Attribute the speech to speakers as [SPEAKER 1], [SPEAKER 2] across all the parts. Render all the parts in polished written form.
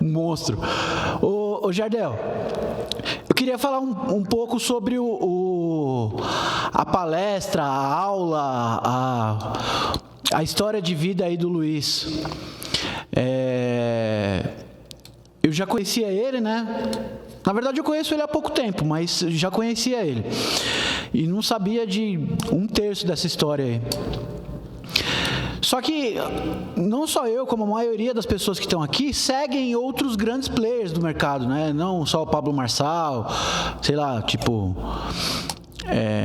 [SPEAKER 1] Um monstro. Ô Jardel, eu queria falar um pouco sobre a palestra, a aula, a história de vida aí do Luiz. Eu já conhecia ele, né? Na verdade, eu conheço ele há pouco tempo, mas já conhecia ele. E não sabia de 1/3 dessa história aí. Só que não só eu, como a maioria das pessoas que estão aqui, seguem outros grandes players do mercado, né? Não só o Pablo Marçal, sei lá, tipo...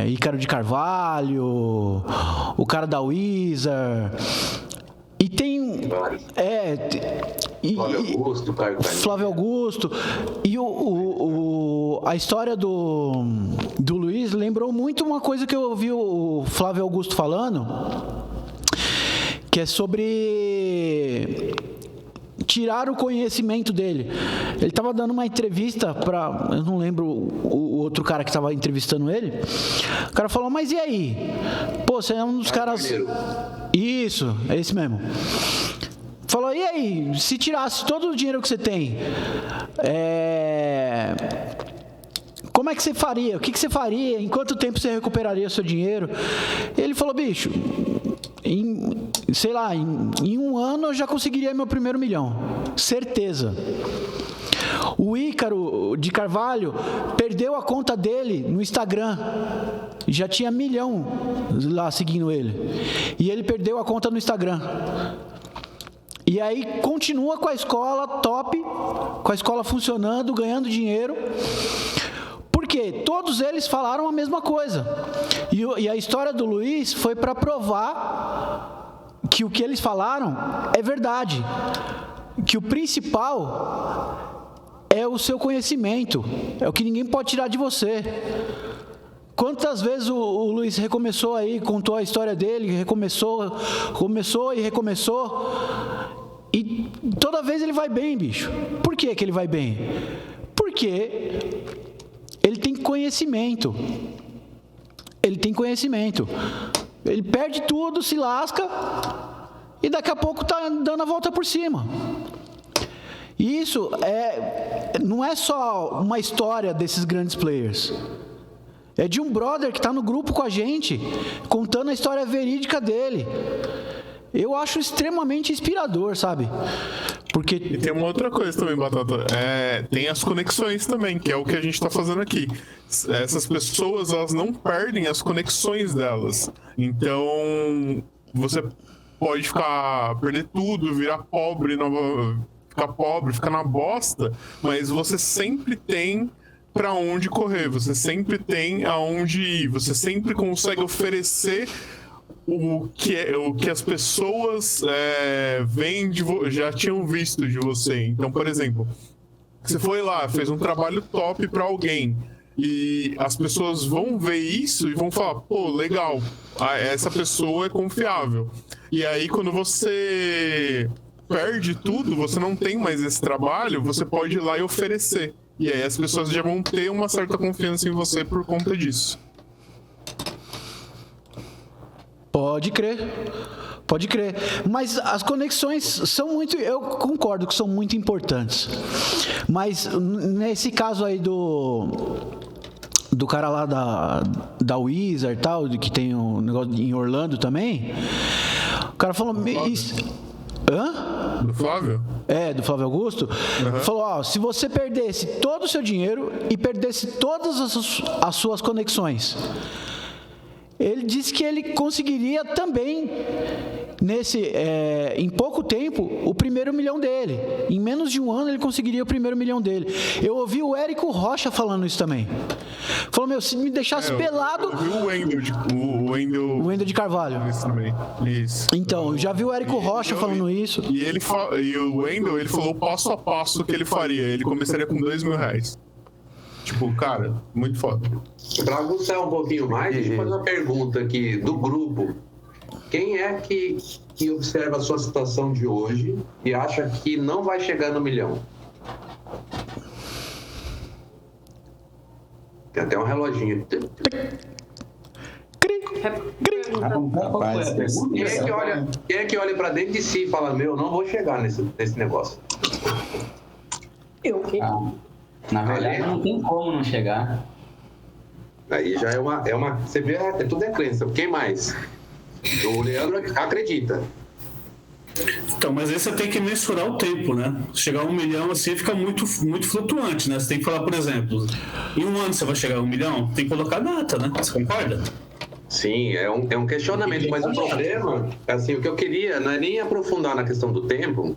[SPEAKER 1] Ícaro de Carvalho, o cara da Wizard... E tem...
[SPEAKER 2] Flávio Augusto,
[SPEAKER 1] Flávio Augusto. E a história do Luiz lembrou muito uma coisa que eu ouvi o Flávio Augusto falando, que é sobre tirar o conhecimento dele. Ele estava dando uma entrevista para... Eu não lembro o outro cara que estava entrevistando ele. O cara falou, mas e aí? Pô, você é um dos caras... Isso, é esse mesmo. Falou, e aí? Se tirasse todo o dinheiro que você tem, como é que você faria? O que você faria? Em quanto tempo você recuperaria o seu dinheiro? Ele falou, bicho... Em 1 ano eu já conseguiria meu primeiro milhão. Certeza. O Ícaro de Carvalho perdeu a conta dele no Instagram. Já tinha 1 milhão lá seguindo ele. E ele perdeu a conta no Instagram. E aí continua com a escola top, com a escola funcionando, ganhando dinheiro. Porque todos eles falaram a mesma coisa. E a história do Luiz foi para provar que o que eles falaram é verdade. Que o principal é o seu conhecimento. É o que ninguém pode tirar de você. Quantas vezes o Luiz recomeçou aí, contou a história dele, começou e recomeçou. E toda vez ele vai bem, bicho. Por que ele vai bem? Porque... ele tem conhecimento. Ele perde tudo, se lasca e daqui a pouco está dando a volta por cima. E isso não é só uma história desses grandes players. É de um brother que está no grupo com a gente, contando a história verídica dele. Eu acho extremamente inspirador, sabe? Porque...
[SPEAKER 3] E tem uma outra coisa também, Batata. Tem as conexões também, que é o que a gente está fazendo aqui. Essas pessoas, elas não perdem as conexões delas. Então, você pode perder tudo, virar pobre, ficar na bosta, mas você sempre tem para onde correr, você sempre tem aonde ir, você sempre consegue oferecer o que as pessoas já tinham visto de você. Então, por exemplo, você foi lá, fez um trabalho top para alguém e as pessoas vão ver isso e vão falar, pô, legal, essa pessoa é confiável. E aí, quando você perde tudo, você não tem mais esse trabalho, você pode ir lá e oferecer. E aí as pessoas já vão ter uma certa confiança em você por conta disso.
[SPEAKER 1] Pode crer. Mas as conexões são muito... Eu concordo que são muito importantes. Mas nesse caso aí do cara lá da Wizard e tal, que tem um negócio em Orlando também, o cara falou... Hã?
[SPEAKER 3] Do Flávio?
[SPEAKER 1] Do Flávio Augusto. Uhum. Falou, se você perdesse todo o seu dinheiro e perdesse todas as suas conexões... Ele disse que ele conseguiria também, em pouco tempo, o primeiro milhão dele. Em menos de 1 ano, ele conseguiria o primeiro milhão dele. Eu ouvi o Érico Rocha falando isso também. Falou, se me deixasse pelado...
[SPEAKER 3] Eu ouvi o
[SPEAKER 1] Wendel de Carvalho.
[SPEAKER 3] Isso também. Isso.
[SPEAKER 1] Então, eu já vi o Érico Rocha falando isso.
[SPEAKER 3] E o Wendel, ele falou passo a passo o que ele faria. Ele começaria com R$2.000. Tipo, cara, muito foda.
[SPEAKER 2] Para aguçar um pouquinho mais, deixa eu fazer uma pergunta aqui do grupo. Quem é que observa a sua situação de hoje e acha que não vai chegar no milhão? Tem até um reloginho.
[SPEAKER 1] Cri.
[SPEAKER 4] Qual foi a pergunta?
[SPEAKER 2] Quem é que olha para dentro de si e fala, não vou chegar nesse negócio?
[SPEAKER 5] Eu.
[SPEAKER 4] Na verdade, não tem como não chegar.
[SPEAKER 2] Aí já é uma você vê, tudo é crença. Quem mais? O Leandro acredita.
[SPEAKER 6] Então, mas aí você tem que mensurar o tempo, né? Chegar a 1 milhão assim fica muito, muito flutuante, né? Você tem que falar, por exemplo, em 1 ano você vai chegar a 1 milhão? Tem que colocar data, né? Você concorda?
[SPEAKER 2] Sim, é um questionamento, mas o problema, assim, o que eu queria não é nem aprofundar na questão do tempo,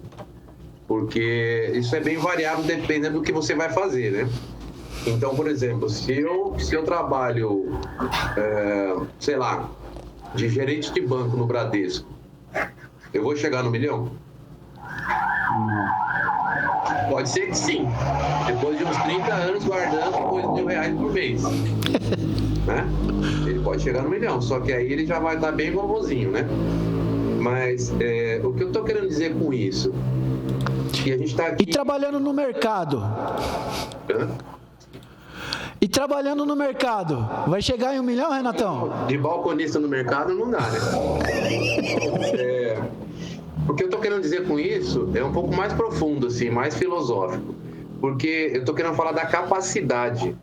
[SPEAKER 2] porque isso é bem variável dependendo do que você vai fazer, né? Então, por exemplo, se eu trabalho, sei lá, de gerente de banco no Bradesco, eu vou chegar no 1 milhão? Pode ser que sim. Depois de uns 30 anos guardando R$2.000 por mês. Né? Ele pode chegar no 1 milhão, só que aí ele já vai estar bem vovozinho, né? Mas o que eu estou querendo dizer com isso? Que a gente tá aqui...
[SPEAKER 1] E trabalhando no mercado? E trabalhando no mercado, vai chegar em 1 milhão, Renatão?
[SPEAKER 2] De balconista no mercado não dá, né? O que eu tô querendo dizer com isso é um pouco mais profundo, assim, mais filosófico. Porque eu tô querendo falar da capacidade.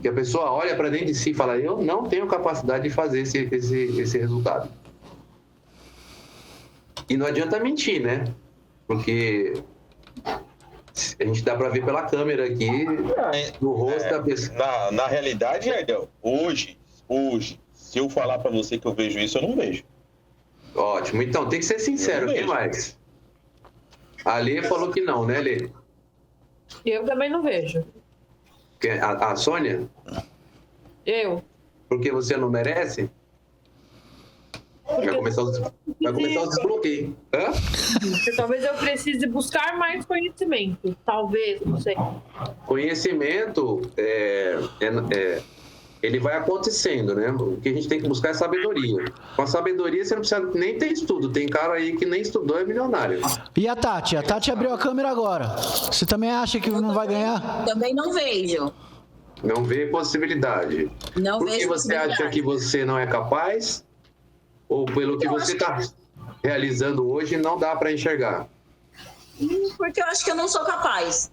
[SPEAKER 2] Que a pessoa olha para dentro de si e fala, eu não tenho capacidade de fazer esse resultado. E não adianta mentir, né? Porque... a gente dá para ver pela câmera aqui no rosto da pessoa.
[SPEAKER 7] Na realidade, Ardel, hoje, se eu falar para você que eu vejo isso, eu não vejo.
[SPEAKER 2] Ótimo. Então, tem que ser sincero. O que mais? A Lê falou que não, né, Lê?
[SPEAKER 5] Eu também não vejo.
[SPEAKER 2] A Sônia?
[SPEAKER 5] Eu.
[SPEAKER 2] Porque você não merece? Vai começar os desbloqueios.
[SPEAKER 5] Porque talvez eu precise buscar mais conhecimento. Talvez, não sei.
[SPEAKER 2] Conhecimento, ele vai acontecendo, né? O que a gente tem que buscar é sabedoria. Com a sabedoria, você não precisa nem ter estudo. Tem cara aí que nem estudou, é milionário.
[SPEAKER 1] E a Tati? A Tati abriu a câmera agora. Você também acha que não vai ganhar?
[SPEAKER 8] Também não vejo.
[SPEAKER 2] Não vê possibilidade.
[SPEAKER 8] Não
[SPEAKER 2] Por que
[SPEAKER 8] vejo
[SPEAKER 2] você acha que você não é capaz? Ou pelo que você está realizando hoje, não dá para enxergar?
[SPEAKER 8] Porque eu acho que eu não sou capaz.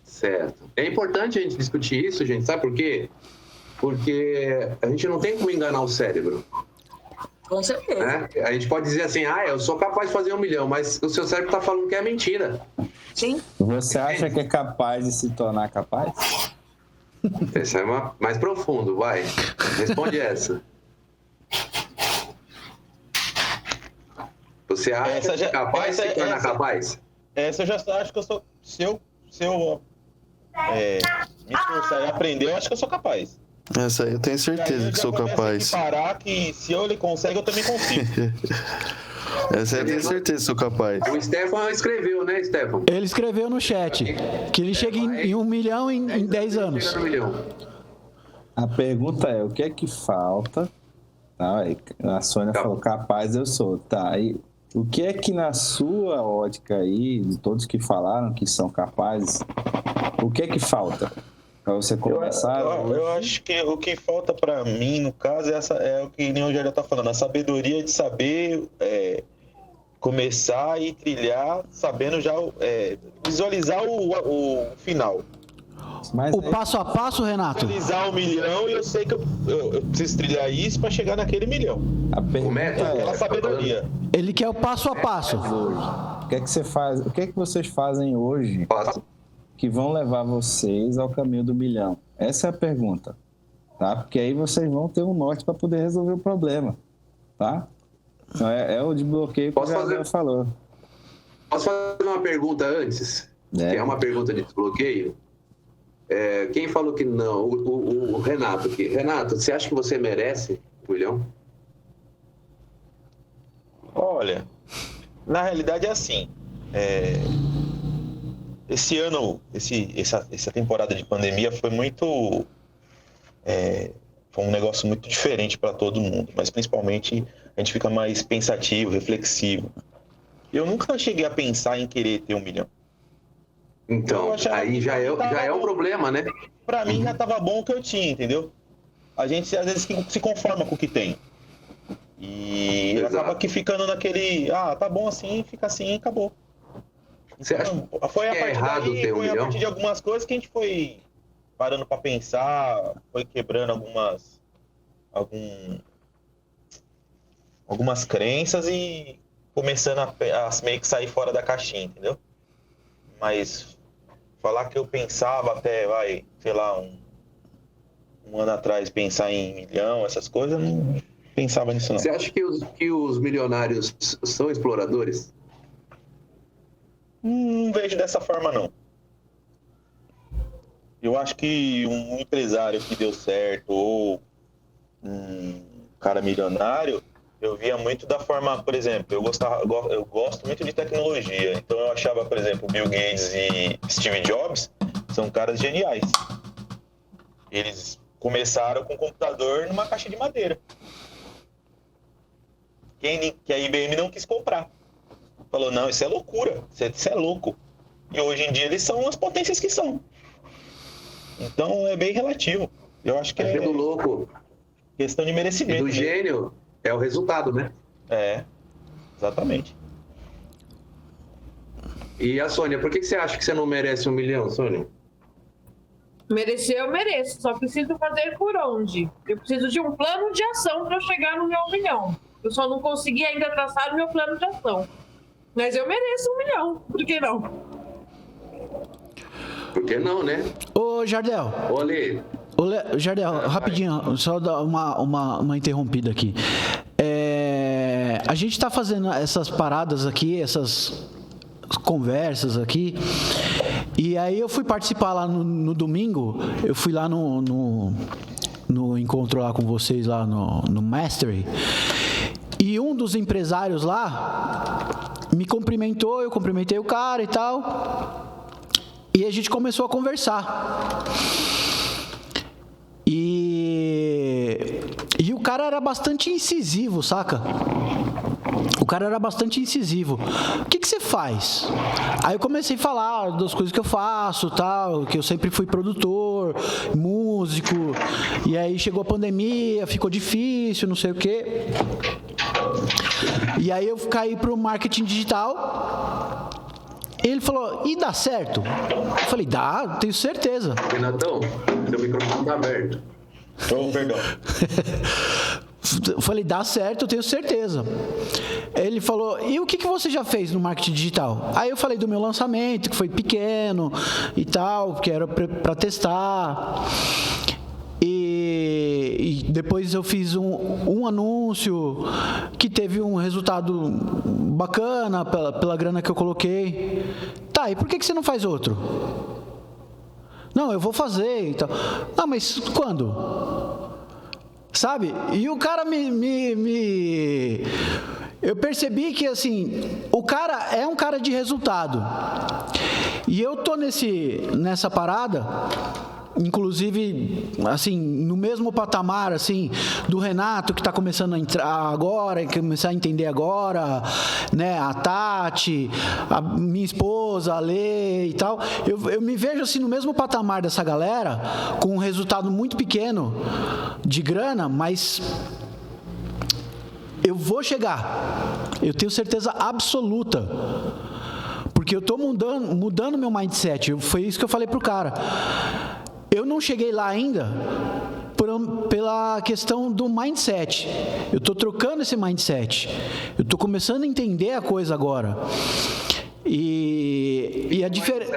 [SPEAKER 2] Certo. É importante a gente discutir isso, gente. Sabe por quê? Porque a gente não tem como enganar o cérebro.
[SPEAKER 8] Com certeza.
[SPEAKER 2] Né? A gente pode dizer assim, eu sou capaz de fazer 1 milhão, mas o seu cérebro está falando que é mentira.
[SPEAKER 8] Sim.
[SPEAKER 9] Você acha que é capaz de se tornar capaz?
[SPEAKER 2] Essa é mais profundo, vai. Responde essa. Você acha que é capaz de se tornar capaz?
[SPEAKER 7] Essa eu já acho que eu sou... Se eu me esforçar e aprender, eu acho que eu sou capaz.
[SPEAKER 10] Essa aí eu tenho certeza que sou capaz.
[SPEAKER 7] Parar que se ele consegue, eu também consigo.
[SPEAKER 10] Essa aí eu tenho certeza que sou capaz.
[SPEAKER 2] O Stefan escreveu, né, Stefan?
[SPEAKER 1] Ele escreveu no chat que ele chega em 1 milhão em 10 anos.
[SPEAKER 9] A pergunta é, o que é que falta? A Sônia falou, capaz eu sou. Tá, e o que é que na sua ótica aí, de todos que falaram que são capazes, o que é que falta para você começar?
[SPEAKER 7] Eu acho que o que falta para mim, no caso, é o que nem o Jair está falando, a sabedoria de saber começar e trilhar, sabendo já visualizar o final.
[SPEAKER 1] Mas o passo a passo, Renato?
[SPEAKER 7] Visualizar 1 milhão e eu sei que eu preciso trilhar isso para chegar naquele milhão.
[SPEAKER 9] A pergunta é
[SPEAKER 7] aquela sabedoria.
[SPEAKER 1] Ele quer o passo a passo.
[SPEAKER 9] O que é que você faz? O que é que vocês fazem hoje que vão levar vocês ao caminho do milhão? Essa é a pergunta, tá? Porque aí vocês vão ter um norte para poder resolver o problema, tá? Então é o desbloqueio que o Gabriel falou.
[SPEAKER 2] Posso fazer uma pergunta antes? Que é uma pergunta de desbloqueio. Quem falou que não? O Renato aqui. Renato, você acha que você merece 1 milhão?
[SPEAKER 7] Olha, na realidade é assim. Esse ano, essa temporada de pandemia foi muito... foi um negócio muito diferente para todo mundo, mas principalmente a gente fica mais pensativo, reflexivo. Eu nunca cheguei a pensar em querer ter 1 milhão.
[SPEAKER 2] Então, aí já é um problema, né?
[SPEAKER 7] Pra mim já tava bom o que eu tinha, entendeu? A gente às vezes se conforma com o que tem. E
[SPEAKER 2] Exato.
[SPEAKER 7] acaba que ficando naquele, tá bom assim, fica assim, acabou.
[SPEAKER 2] Você acha
[SPEAKER 7] Então, foi a
[SPEAKER 2] que é
[SPEAKER 7] partir
[SPEAKER 2] errado
[SPEAKER 7] daí,
[SPEAKER 2] ter um
[SPEAKER 7] foi a
[SPEAKER 2] milhão?
[SPEAKER 7] partir de algumas coisas que a gente foi parando para pensar, foi quebrando algumas crenças e começando a meio que sair fora da caixinha, entendeu? Mas falar que eu pensava até, sei lá, um ano atrás, pensar em milhão, essas coisas, eu não pensava nisso não.
[SPEAKER 2] Você acha que os milionários são exploradores?
[SPEAKER 7] Não vejo dessa forma, não. Eu acho que um empresário que deu certo ou um cara milionário, eu via muito da forma, por exemplo, eu gosto muito de tecnologia. Então eu achava, por exemplo, Bill Gates e Steve Jobs são caras geniais. Eles começaram com um computador numa caixa de madeira. Que a IBM não quis comprar. Falou, não, isso é loucura, isso é louco. E hoje em dia eles são as potências que são. Então é bem relativo. Eu acho que é
[SPEAKER 2] do louco.
[SPEAKER 7] Questão de merecimento.
[SPEAKER 2] E do
[SPEAKER 7] mesmo.
[SPEAKER 2] gênio é o resultado, né?
[SPEAKER 7] É, exatamente.
[SPEAKER 2] E a Sônia, por que você acha que você não merece 1 milhão, Sônia?
[SPEAKER 5] Merecer eu mereço, só preciso fazer por onde? Eu preciso de um plano de ação para eu chegar no meu 1 milhão. Eu só não consegui ainda traçar o meu plano de ação. Mas eu mereço 1 milhão, por que não?
[SPEAKER 2] Por que não, né?
[SPEAKER 1] Ô, Jardel.
[SPEAKER 2] Olê.
[SPEAKER 1] Jardel, rapidinho, só dar uma interrompida aqui. A gente tá fazendo essas paradas aqui, essas conversas aqui, e aí eu fui participar lá no domingo, eu fui lá no encontro lá com vocês lá no Mastery, e um dos empresários lá me cumprimentou, eu cumprimentei o cara e tal, e a gente começou a conversar. E o cara era bastante incisivo, saca? O cara era bastante incisivo. O que você faz? Aí eu comecei a falar das coisas que eu faço, tal, que eu sempre fui produtor, músico, e aí chegou a pandemia, ficou difícil, não sei o quê. E aí eu caí pro marketing digital. Ele falou, e dá certo? Eu falei, dá, tenho certeza.
[SPEAKER 2] Renatão, seu microfone tá aberto.
[SPEAKER 7] Perdão.
[SPEAKER 1] Eu falei, dá certo, eu tenho certeza. Ele falou, e o que você já fez no marketing digital? Aí eu falei do meu lançamento, que foi pequeno e tal, que era para testar. E depois eu fiz um anúncio que teve um resultado bacana pela grana que eu coloquei. Tá, e por que você não faz outro? Não, eu vou fazer e tal. Ah, mas quando? Sabe? E o cara eu percebi que, assim, o cara é um cara de resultado. E eu tô nessa parada, inclusive, assim, no mesmo patamar, assim, do Renato, que está começando a entrar agora, começar a entender agora, né, a Tati, a minha esposa, a Lê e tal. Eu me vejo, assim, no mesmo patamar dessa galera, com um resultado muito pequeno de grana, mas eu vou chegar. Eu tenho certeza absoluta. Porque eu estou mudando meu mindset. Foi isso que eu falei pro cara. Eu não cheguei lá ainda pela questão do mindset. Eu estou trocando esse mindset. Eu estou começando a entender a coisa agora. E a diferença...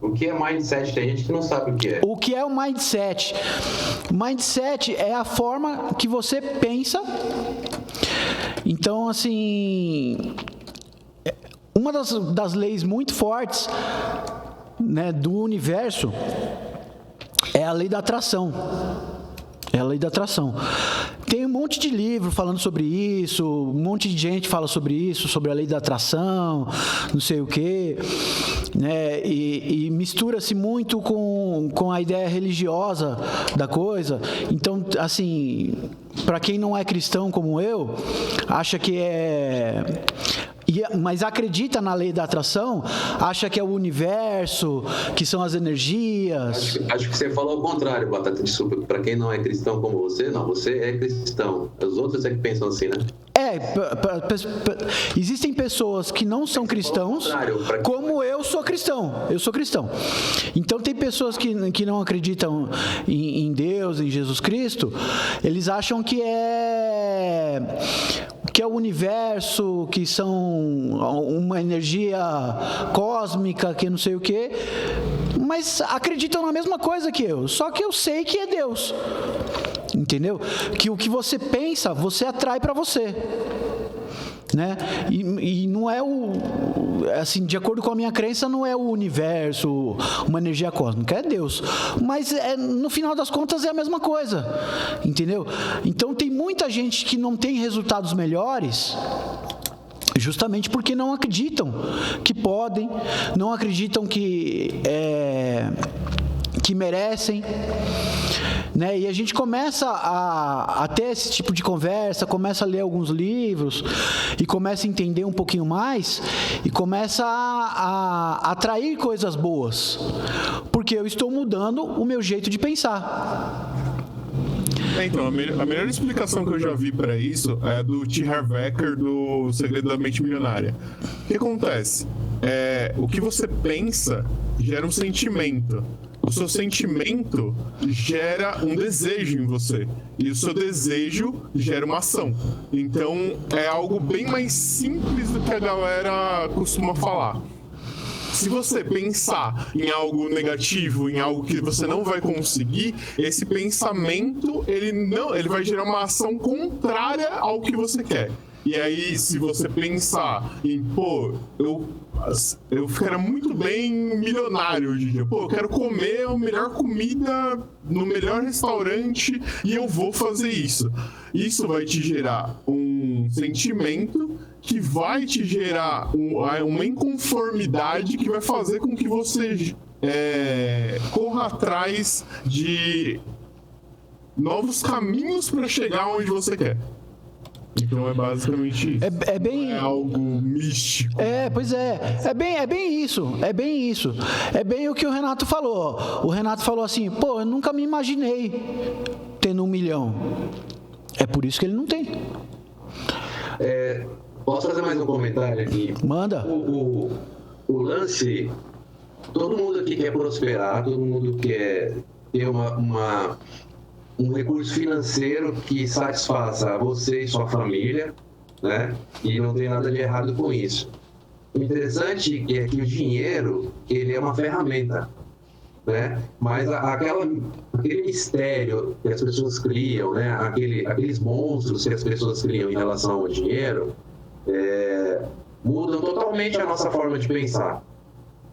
[SPEAKER 2] O que é mindset? Tem gente que não sabe o que é.
[SPEAKER 1] O que é o mindset? Mindset é a forma que você pensa. Então, assim... Uma das leis muito fortes, né, do universo é a lei da atração. É a lei da atração. Tem um monte de livro falando sobre isso, um monte de gente fala sobre isso, sobre a lei da atração, não sei o quê, né? E mistura-se muito com a ideia religiosa da coisa. Então, assim, para quem não é cristão como eu, acha que é... E mas acredita na lei da atração, acha que é o universo, que são as energias.
[SPEAKER 2] Acho que você falou o contrário, Batata. Desculpa, para quem não é cristão como você, não, você é cristão. Os outros é que pensam assim, né?
[SPEAKER 1] Existem pessoas que não são cristãos, como eu sou cristão. Eu sou cristão. Então tem pessoas que não acreditam em Deus, em Jesus Cristo, eles acham que é o universo, que são uma energia cósmica, que não sei o quê, mas acreditam na mesma coisa que eu, só que eu sei que é Deus. Entendeu? Que o que você pensa, você atrai para você, né? E não é assim, de acordo com a minha crença, não é o universo, uma energia cósmica, é Deus. Mas no final das contas é a mesma coisa, entendeu? Então tem muita gente que não tem resultados melhores, justamente porque não acreditam que podem, não acreditam que merecem, né? E a gente começa a ter esse tipo de conversa, começa a ler alguns livros e começa a entender um pouquinho mais e começa a atrair coisas boas, porque eu estou mudando o meu jeito de pensar.
[SPEAKER 3] Então, a melhor explicação que eu já vi para isso é do T. Harv Eker, do Segredo da Mente Milionária. O que acontece? O que você pensa gera um sentimento. O seu sentimento gera um desejo em você. E o seu desejo gera uma ação. Então, é algo bem mais simples do que a galera costuma falar. Se você pensar em algo negativo, em algo que você não vai conseguir, esse pensamento, ele vai gerar uma ação contrária ao que você quer. E aí, se você pensar em, eu ficaria muito bem milionário hoje em dia. Eu quero comer a melhor comida no melhor restaurante e eu vou fazer isso. Isso vai te gerar um sentimento que vai te gerar uma inconformidade que vai fazer com que você corra atrás de novos caminhos para chegar onde você quer. Então é basicamente isso.
[SPEAKER 1] É bem...
[SPEAKER 3] Não é algo místico.
[SPEAKER 1] Pois é. É bem isso. É bem isso. É bem o que o Renato falou. O Renato falou assim, eu nunca me imaginei tendo 1 milhão. É por isso que ele não tem.
[SPEAKER 2] Posso fazer mais um comentário aqui?
[SPEAKER 1] Manda.
[SPEAKER 2] O lance... Todo mundo aqui quer prosperar, todo mundo quer ter um recurso financeiro que satisfaça você e sua família, né? E não tem nada de errado com isso. O interessante é que o dinheiro, ele é uma ferramenta, né? Mas aquele mistério que as pessoas criam, né? Aqueles monstros que as pessoas criam em relação ao dinheiro, mudam totalmente a nossa forma de pensar,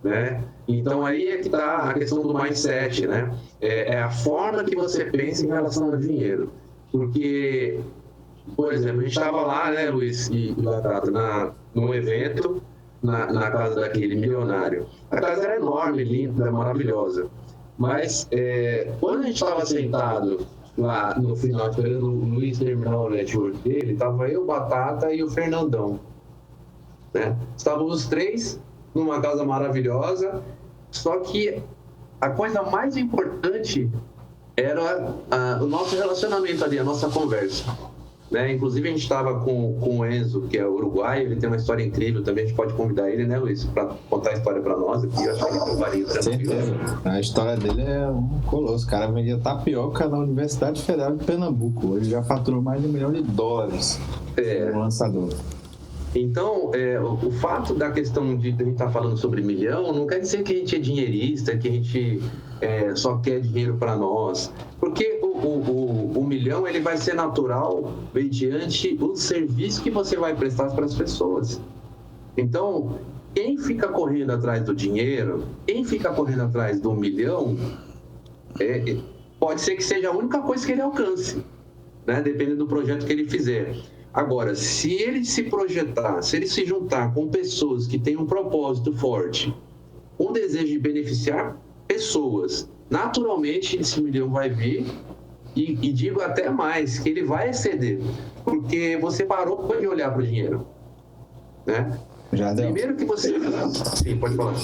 [SPEAKER 2] né? Então aí é que está a questão do mindset, né? É a forma que você pensa em relação ao dinheiro. Porque, por exemplo, a gente estava lá, né, Luiz e Batata, num evento na casa daquele milionário. A casa era enorme, linda, maravilhosa. Mas quando a gente estava sentado lá no final, esperando o Luiz terminar o network dele, estava eu, Batata e o Fernandão, né? Estávamos os 3 numa casa maravilhosa, só que a coisa mais importante era o nosso relacionamento ali, a nossa conversa, né? Inclusive a gente estava com o Enzo, que é uruguaio, ele tem uma história incrível também, a gente pode convidar ele, né, Luiz, para contar a história para nós aqui. Eu acho que ele varia tranquilo.
[SPEAKER 9] A história dele é um colosso. O cara vendia tapioca na Universidade Federal de Pernambuco. Hoje já faturou mais de $1 milhão no lançador.
[SPEAKER 2] Então, o fato da questão de a gente estar falando sobre milhão não quer dizer que a gente é dinheirista, que a gente só quer dinheiro para nós. Porque o milhão ele vai ser natural mediante o serviço que você vai prestar para as pessoas. Então, quem fica correndo atrás do dinheiro, quem fica correndo atrás do 1 milhão, pode ser que seja a única coisa que ele alcance, né? Dependendo do projeto que ele fizer. Agora, se ele se projetar, se ele se juntar com pessoas que têm um propósito forte, um desejo de beneficiar pessoas, naturalmente esse 1 milhão vai vir e digo até mais, que ele vai exceder, porque você parou de olhar para o dinheiro, né?
[SPEAKER 9] Jardel.
[SPEAKER 2] Primeiro que você... Sim, pode falar.